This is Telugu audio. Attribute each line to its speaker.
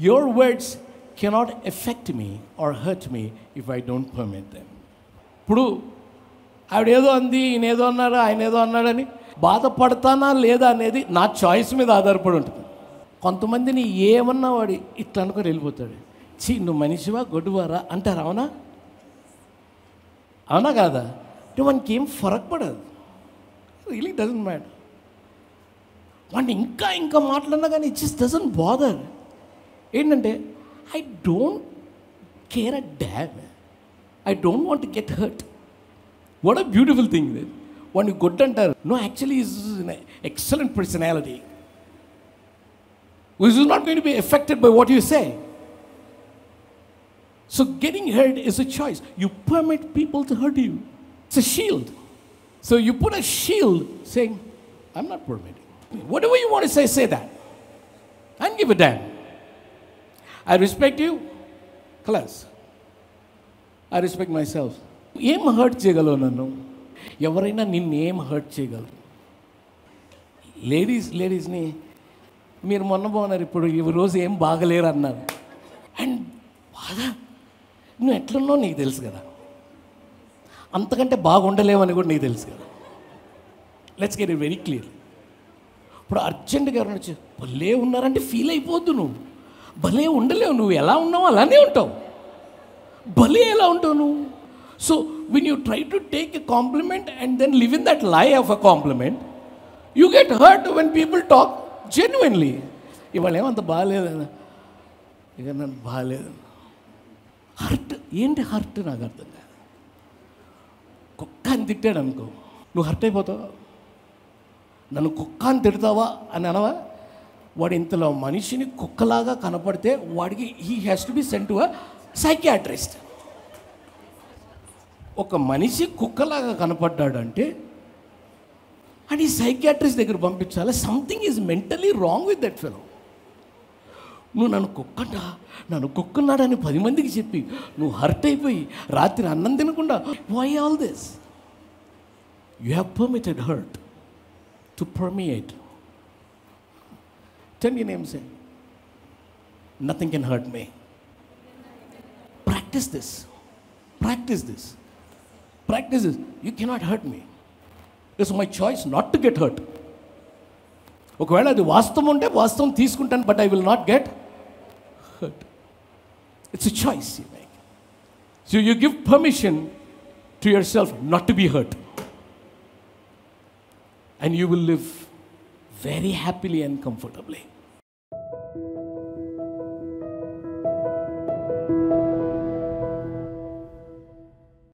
Speaker 1: Your words cannot affect me or hurt me if I don't permit them. ఇప్పుడు ఆవిడేదో అంది, ఈయనేదో అన్నాడు, ఆయన ఏదో అన్నాడని బాధపడతానా లేదా అనేది నా చాయిస్ మీద ఆధారపడి ఉంటుంది. కొంతమందిని ఏమన్నా వాడు ఇట్లా అనుకొని వెళ్ళిపోతాడు. నువ్వు మనిషివా గొడ్డువారా అంటారు. అవునా అవునా కాదా? అంటే వానికి ఏం ఫరక్ పడదు. Really doesn't matter. వాడిని ఇంకా మాట్లాడినా కానీ ఇట్ జస్ట్ డజంట్ బాదర్. ఏంటంటే I don't care a damn. I don't want to get hurt. What a beautiful thing ఇది. వాడిని గుడ్ అంటారు. No, actually is excellent personality which is not going to be affected by what you say. So getting hurt is a choice. You permit people to hurt you. It's a shield. So you put a shield saying, I'm not permitting. Whatever you want to say that. I don't give a damn. I respect you. Class. I respect myself. ఏం హర్ట్ చేయగలవు నన్ను? ఎవరైనా నిన్ను ఏం హర్ట్ చేయగలరు? లేడీస్ని మీరు మొన్న బాగున్నారు, ఇప్పుడు ఈ రోజు ఏం బాగలేరు అన్నారు. అండ్ బాగా నువ్వు ఎట్లున్నావు నీకు తెలుసు కదా, అంతకంటే బాగుండలేవని కూడా నీకు తెలుసు కదా. Let's get it very clear. ఇప్పుడు అర్జెంటుగా ఎవరైనా వచ్చి భలే ఉన్నారంటే ఫీల్ అయిపోద్దు. నువ్వు భలే ఉండలేవు. నువ్వు ఎలా ఉన్నావు అలానే ఉంటావు. భలే ఎలా ఉంటావు నువ్వు? So when you try to take a compliment and then live in that lie of a compliment, you get hurt when people talk genuinely. ఇవాళ ఏమంత బాగాలేదు, ఇక నన్ను బాగాలేదు. హర్ట్ ఏంటి? హర్ట్ నాకు అర్థం కాదు. కుక్క అని తిట్టాడు అనుకో, నువ్వు హర్ట్ అయిపోతావు. నన్ను కుక్క అని తిడతావా అని అనవా? వాడు ఇంతలో మనిషిని కుక్కలాగా కనపడితే వాడికి he has to be sent to a psychiatrist. ఒక మనిషి కుక్కలాగా కనపడ్డాడంటే అని సైకియాట్రిస్ట్ దగ్గర పంపించాలి. Something is mentally wrong with that fellow. నువ్వు నన్ను కుక్కున్నాడని 10 మందికి చెప్పి నువ్వు హర్ట్ అయిపోయి రాత్రి అన్నం తినకుండా, why all this? You have permitted hurt to permeate. Tell your name, say, nothing can hurt me. Practice this. Practice this. Practice this. You cannot hurt me. It's my choice not to get hurt. ఒకవేళ అది వాస్తవం ఉంటే వాస్తవం తీసుకుంటాను, but I will not get hurt. It's a choice you make. So you give permission to yourself not to be hurt, and you will live very happily and comfortably.